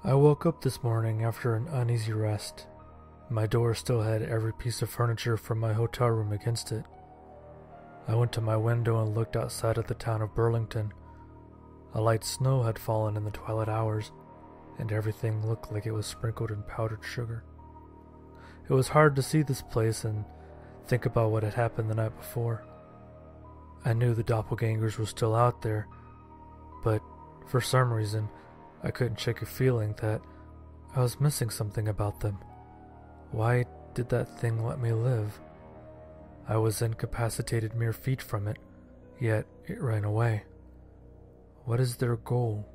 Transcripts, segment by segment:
I woke up this morning after an uneasy rest. My door still had every piece of furniture from my hotel room against it. I went to my window and looked outside at the town of Burlington. A light snow had fallen in the twilight hours, and everything looked like it was sprinkled in powdered sugar. It was hard to see this place and think about what had happened the night before. I knew the doppelgangers were still out there, but for some reason, I couldn't shake a feeling that I was missing something about them. Why did that thing let me live? I was incapacitated mere feet from it, yet it ran away. What is their goal?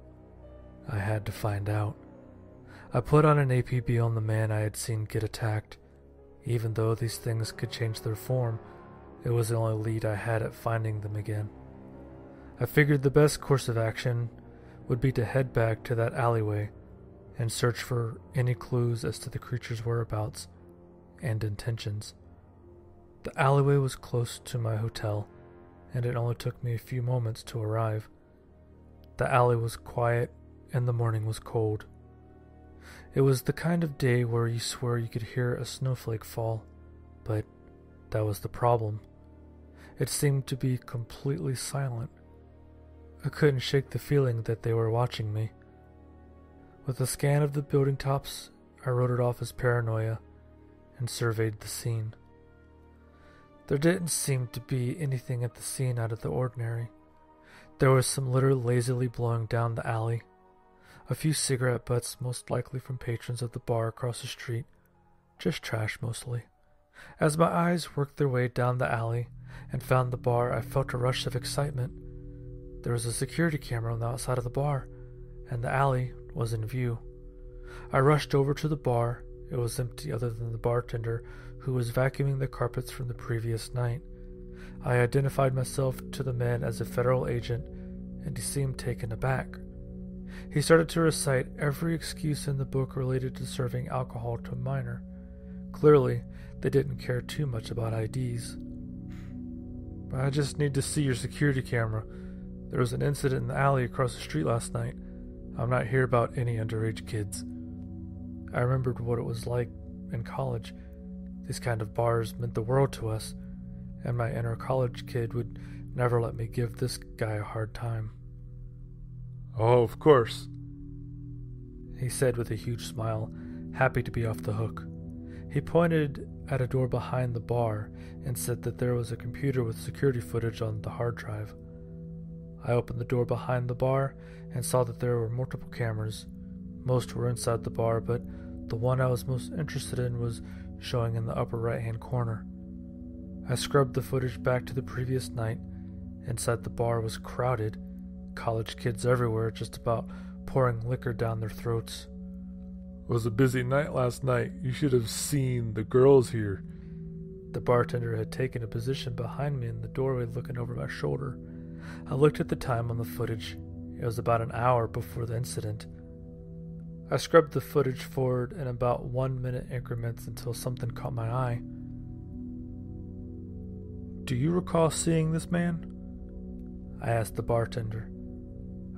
I had to find out. I put on an APB on the man I had seen get attacked. Even though these things could change their form, it was the only lead I had at finding them again. I figured the best course of action would be to head back to that alleyway and search for any clues as to the creature's whereabouts and intentions. The alleyway was close to my hotel, and it only took me a few moments to arrive. The alley was quiet, and the morning was cold. It was the kind of day where you swear you could hear a snowflake fall, but that was the problem. It seemed to be completely silent. I couldn't shake the feeling that they were watching me. With a scan of the building tops, I wrote it off as paranoia and surveyed the scene. There didn't seem to be anything at the scene out of the ordinary. There was some litter lazily blowing down the alley, a few cigarette butts, most likely from patrons of the bar across the street, just trash mostly. As my eyes worked their way down the alley and found the bar, I felt a rush of excitement. There was a security camera on the outside of the bar, and the alley was in view. I rushed over to the bar. It was empty other than the bartender, who was vacuuming the carpets from the previous night. I identified myself to the man as a federal agent, and he seemed taken aback. He started to recite every excuse in the book related to serving alcohol to a minor. Clearly, they didn't care too much about IDs. I just need to see your security camera. There was an incident in the alley across the street last night. I'm not here about any underage kids. I remembered what it was like in college. These kind of bars meant the world to us, and my inner college kid would never let me give this guy a hard time. Oh, of course, he said with a huge smile, happy to be off the hook. He pointed at a door behind the bar and said that there was a computer with security footage on the hard drive. I opened the door behind the bar and saw that there were multiple cameras. Most were inside the bar, but the one I was most interested in was showing in the upper right-hand corner. I scrubbed the footage back to the previous night. Inside the bar was crowded, college kids everywhere just about pouring liquor down their throats. It was a busy night last night. You should have seen the girls here. The bartender had taken a position behind me in the doorway looking over my shoulder. I looked at the time on the footage. It was about an hour before the incident. I scrubbed the footage forward in about 1 minute increments until something caught my eye. Do you recall seeing this man? I asked the bartender.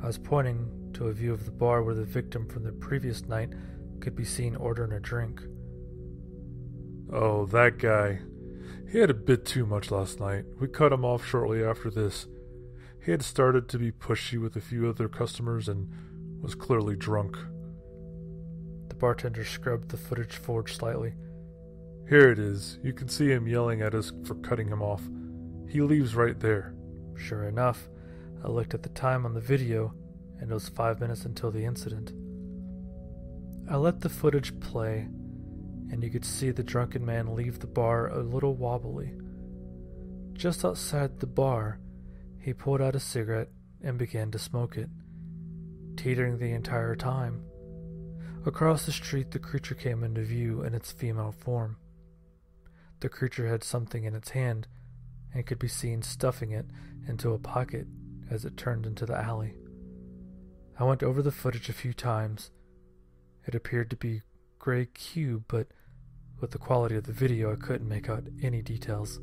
I was pointing to a view of the bar where the victim from the previous night could be seen ordering a drink. Oh, that guy. He had a bit too much last night. We cut him off shortly after this. He had started to be pushy with a few other customers and was clearly drunk. The bartender scrubbed the footage forward slightly. Here it is. You can see him yelling at us for cutting him off. He leaves right there. Sure enough, I looked at the time on the video, and it was 5 minutes until the incident. I let the footage play, and you could see the drunken man leave the bar a little wobbly. Just outside the bar, he pulled out a cigarette and began to smoke it, teetering the entire time. Across the street, the creature came into view in its female form. The creature had something in its hand and could be seen stuffing it into a pocket as it turned into the alley. I went over the footage a few times. It appeared to be gray cube, but with the quality of the video, I couldn't make out any details.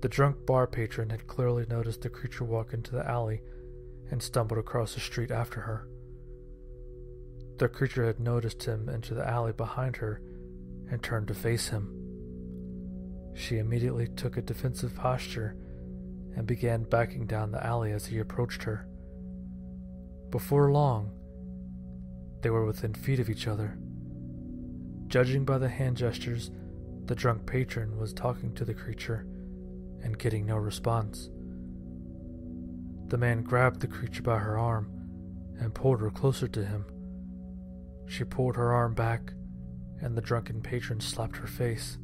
The drunk bar patron had clearly noticed the creature walk into the alley and stumbled across the street after her. The creature had noticed him into the alley behind her and turned to face him. She immediately took a defensive posture and began backing down the alley as he approached her. Before long, they were within feet of each other. Judging by the hand gestures, the drunk patron was talking to the creature and getting no response. The man grabbed the creature by her arm and pulled her closer to him. She pulled her arm back, and the drunken patron slapped her face.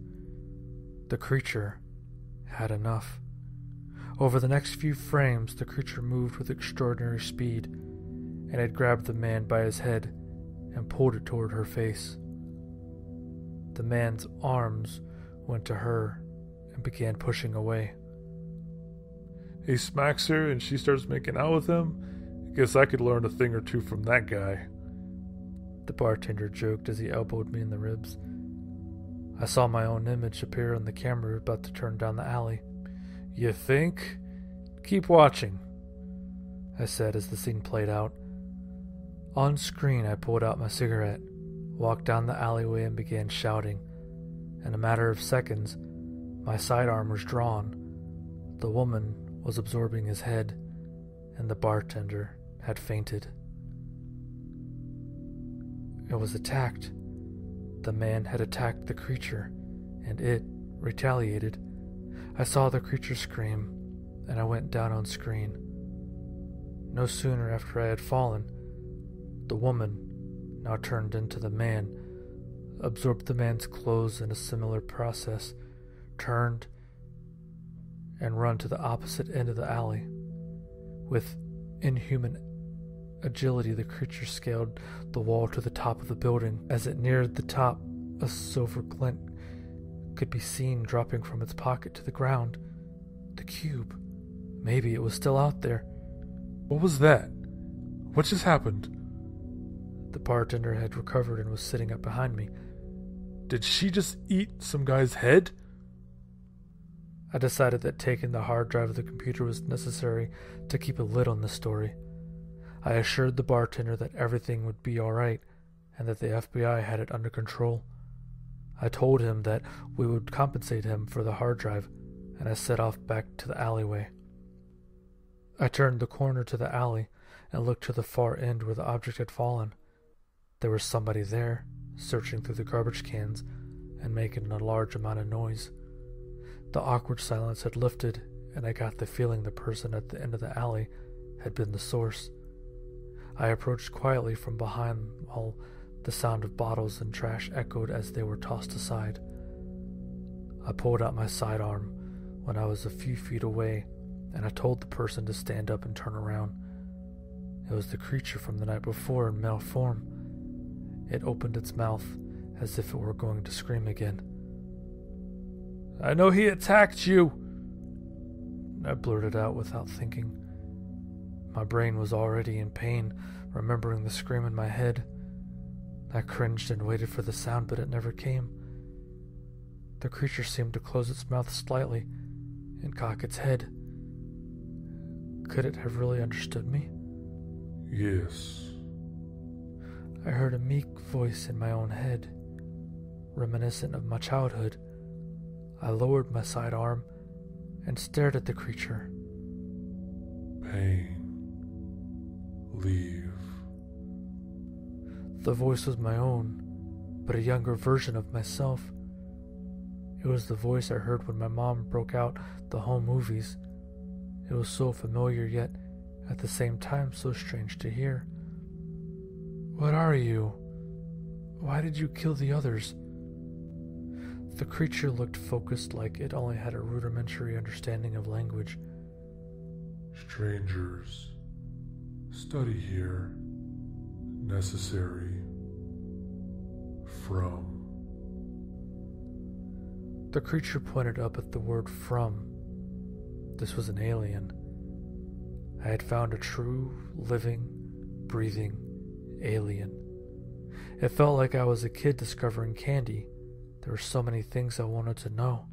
The creature had enough. Over the next few frames, the creature moved with extraordinary speed and had grabbed the man by his head and pulled it toward her face. The man's arms went to her and began pushing away. He smacks her and she starts making out with him. I guess I could learn a thing or two from that guy. The bartender joked as he elbowed me in the ribs. I saw my own image appear on the camera about to turn down the alley. You think? Keep watching, I said as the scene played out. On screen, I pulled out my cigarette, walked down the alleyway and began shouting. In a matter of seconds, my sidearm was drawn. The woman was absorbing his head, and the bartender had fainted. It was attacked. The man had attacked the creature, and it retaliated. I saw the creature scream, and I went down on screen. No sooner after I had fallen, the woman, now turned into the man, absorbed the man's clothes in a similar process, turned, and run to the opposite end of the alley. With inhuman agility, the creature scaled the wall to the top of the building. As it neared the top, a silver glint could be seen dropping from its pocket to the ground. The cube. Maybe it was still out there. What was that? What just happened? The bartender had recovered and was sitting up behind me. Did she just eat some guy's head? I decided that taking the hard drive of the computer was necessary to keep a lid on the story. I assured the bartender that everything would be all right and that the FBI had it under control. I told him that we would compensate him for the hard drive, and I set off back to the alleyway. I turned the corner to the alley and looked to the far end where the object had fallen. There was somebody there, searching through the garbage cans and making a large amount of noise. The awkward silence had lifted, and I got the feeling the person at the end of the alley had been the source. I approached quietly from behind while the sound of bottles and trash echoed as they were tossed aside. I pulled out my sidearm when I was a few feet away, and I told the person to stand up and turn around. It was the creature from the night before in male form. It opened its mouth as if it were going to scream again. I know he attacked you, I blurted out without thinking. My brain was already in pain, remembering the scream in my head. I cringed and waited for the sound, but it never came. The creature seemed to close its mouth slightly and cock its head. Could it have really understood me? Yes. I heard a meek voice in my own head, reminiscent of my childhood. I lowered my sidearm and stared at the creature. Pain. Leave. The voice was my own, but a younger version of myself. It was the voice I heard when my mom broke out the home movies. It was so familiar, yet at the same time so strange to hear. What are you? Why did you kill the others? The creature looked focused, like it only had a rudimentary understanding of language. Strangers. Study here. Necessary. From. The creature pointed up at the word from. This was an alien. I had found a true, living, breathing alien. It felt like I was a kid discovering candy. There were so many things I wanted to know.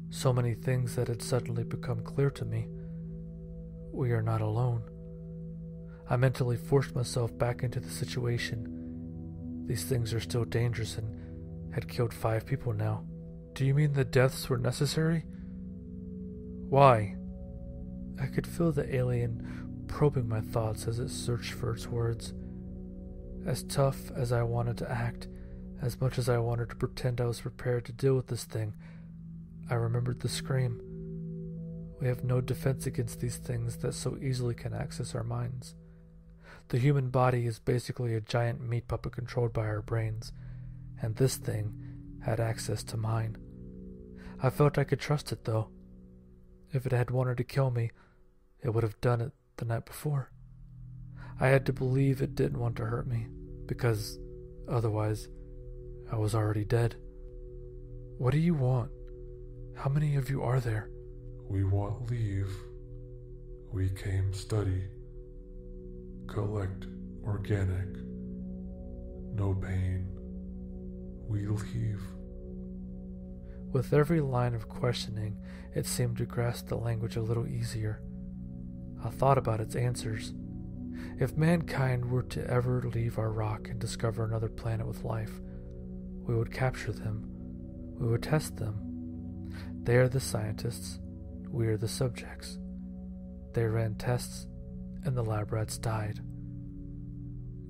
So many things that had suddenly become clear to me. We are not alone. I mentally forced myself back into the situation These things are still dangerous and had killed 5 people now. Do you mean the deaths were necessary? Why? I could feel the alien probing my thoughts as it searched for its words. As tough as I wanted to act, as much as I wanted to pretend I was prepared to deal with this thing, I remembered the scream. We have no defense against these things that so easily can access our minds. The human body is basically a giant meat puppet controlled by our brains, and this thing had access to mine. I felt I could trust it, though. If it had wanted to kill me, it would have done it the night before. I had to believe it didn't want to hurt me, because otherwise I was already dead. What do you want? How many of you are there? We want leave. We came study. Collect organic. No pain. We leave. With every line of questioning, it seemed to grasp the language a little easier. I thought about its answers. If mankind were to ever leave our rock and discover another planet with life, we would capture them. We would test them. They are the scientists. We are the subjects. They ran tests, and the lab rats died.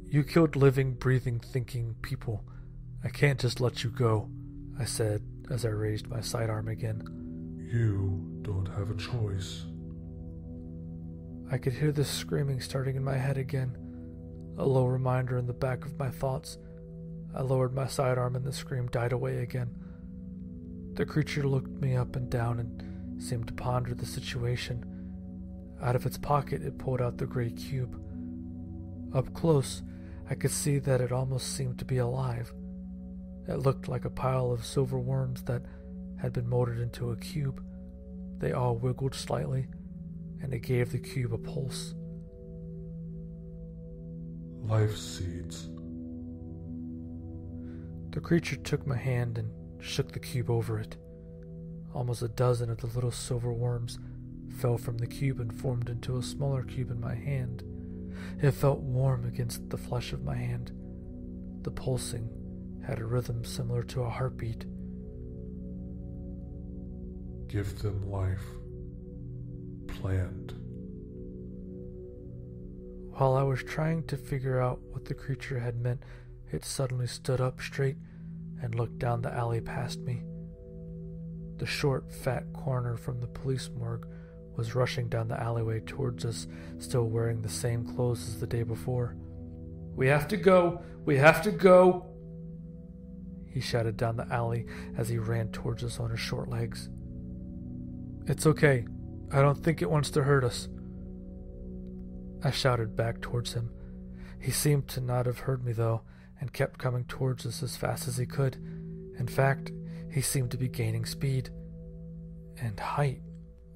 You killed living, breathing, thinking people. I can't just let you go, I said as I raised my sidearm again. You don't have a choice. I could hear the screaming starting in my head again, a low reminder in the back of my thoughts. I lowered my sidearm and the scream died away again. The creature looked me up and down and seemed to ponder the situation. Out of its pocket, it pulled out the gray cube. Up close, I could see that it almost seemed to be alive. It looked like a pile of silver worms that had been molded into a cube. They all wiggled slightly, and it gave the cube a pulse. Life seeds. The creature took my hand and shook the cube over it. Almost a dozen of the little silver worms fell from the cube and formed into a smaller cube in my hand. It felt warm against the flesh of my hand. The pulsing had a rhythm similar to a heartbeat. Give them life. Planned. While I was trying to figure out what the creature had meant, it suddenly stood up straight and looked down the alley past me. The short, fat coroner from the police morgue was rushing down the alleyway towards us, still wearing the same clothes as the day before. "We have to go! We have to go!" He shouted down the alley as he ran towards us on his short legs. "It's okay. I don't think it wants to hurt us." I shouted back towards him. He seemed to not have heard me, though, and kept coming towards us as fast as he could. In fact, he seemed to be gaining speed and height.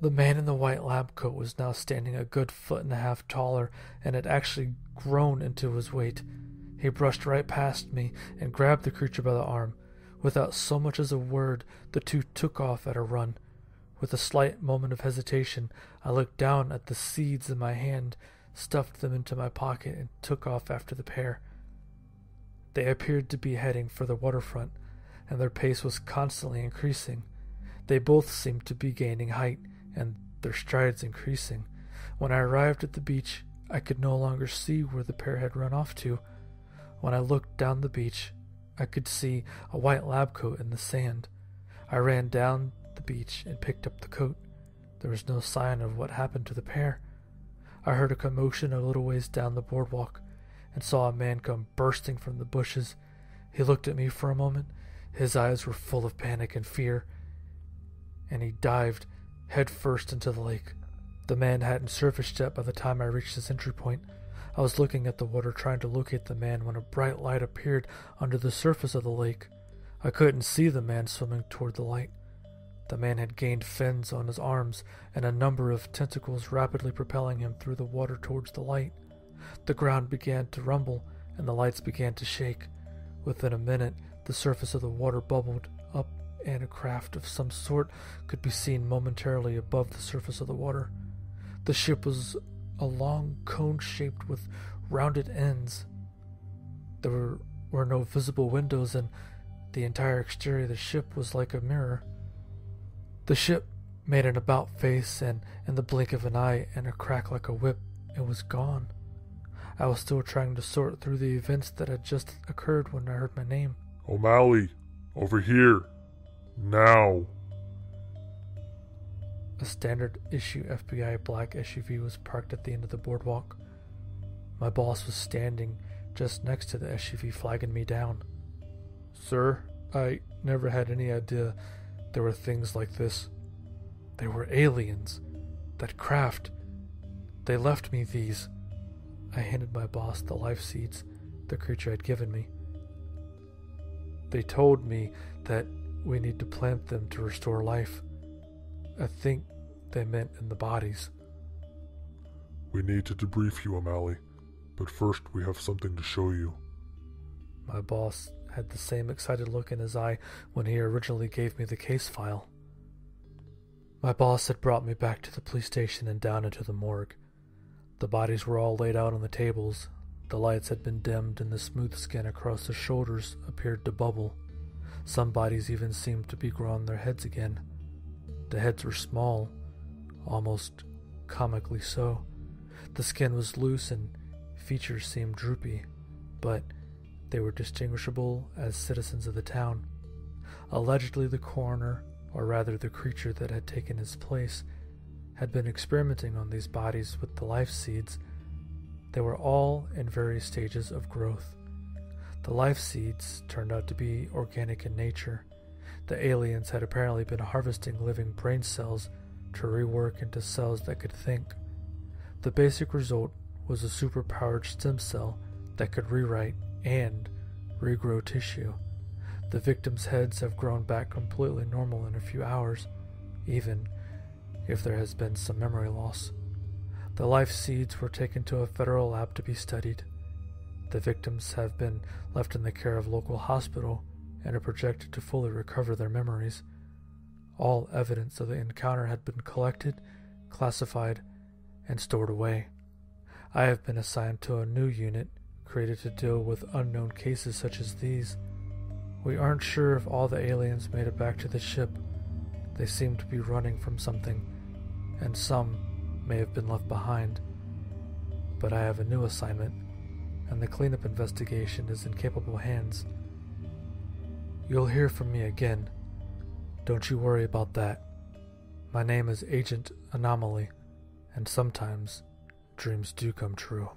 The man in the white lab coat was now standing a good 1.5 feet taller and had actually grown into his weight. He brushed right past me and grabbed the creature by the arm. Without so much as a word, the two took off at a run. With a slight moment of hesitation, I looked down at the seeds in my hand, stuffed them into my pocket, and took off after the pair. They appeared to be heading for the waterfront, and their pace was constantly increasing. They both seemed to be gaining height, and their strides increasing. When I arrived at the beach, I could no longer see where the pair had run off to. When I looked down the beach, I could see a white lab coat in the sand. I ran down the beach and picked up the coat. There was no sign of what happened to the pair. I heard a commotion a little ways down the boardwalk and saw a man come bursting from the bushes. He looked at me for a moment. His eyes were full of panic and fear, and he dived head first into the lake. The man hadn't surfaced yet by the time I reached his entry point. I was looking at the water trying to locate the man when a bright light appeared under the surface of the lake. I couldn't see the man swimming toward the light. The man had gained fins on his arms and a number of tentacles rapidly propelling him through the water towards the light. The ground began to rumble and the lights began to shake. Within a minute, the surface of the water bubbled up and a craft of some sort could be seen momentarily above the surface of the water. The ship was a long cone shaped with rounded ends. There were no visible windows, and the entire exterior of the ship was like a mirror. The ship made an about face, and in the blink of an eye and a crack like a whip, it was gone. I was still trying to sort through the events that had just occurred when I heard my name. O'Malley, over here. Now. A standard issue FBI black SUV was parked at the end of the boardwalk. My boss was standing just next to the SUV, flagging me down. Sir, I never had any idea there were things like this. They were aliens. That craft. They left me these. I handed my boss the life seeds the creature had given me. They told me that we need to plant them to restore life. I think they meant in the bodies. We need to debrief you, O'Malley, but first we have something to show you. My boss had the same excited look in his eye when he originally gave me the case file. My boss had brought me back to the police station and down into the morgue. The bodies were all laid out on the tables. The lights had been dimmed and the smooth skin across the shoulders appeared to bubble. Some bodies even seemed to be growing their heads again. The heads were small, almost comically so. The skin was loose and features seemed droopy, but they were distinguishable as citizens of the town. Allegedly the coroner, or rather the creature that had taken his place, had been experimenting on these bodies with the life seeds. They were all in various stages of growth. The life seeds turned out to be organic in nature. The aliens had apparently been harvesting living brain cells to rework into cells that could think. The basic result was a superpowered stem cell that could rewrite and regrow tissue. The victims' heads have grown back completely normal in a few hours, even if there has been some memory loss. The life seeds were taken to a federal lab to be studied. The victims have been left in the care of a local hospital and are projected to fully recover their memories. All evidence of the encounter had been collected, classified, and stored away. I have been assigned to a new unit created to deal with unknown cases such as these. We aren't sure if all the aliens made it back to the ship. They seem to be running from something, and some may have been left behind. But I have a new assignment, and the cleanup investigation is in capable hands. You'll hear from me again. Don't you worry about that. My name is Agent Anomaly, and sometimes dreams do come true.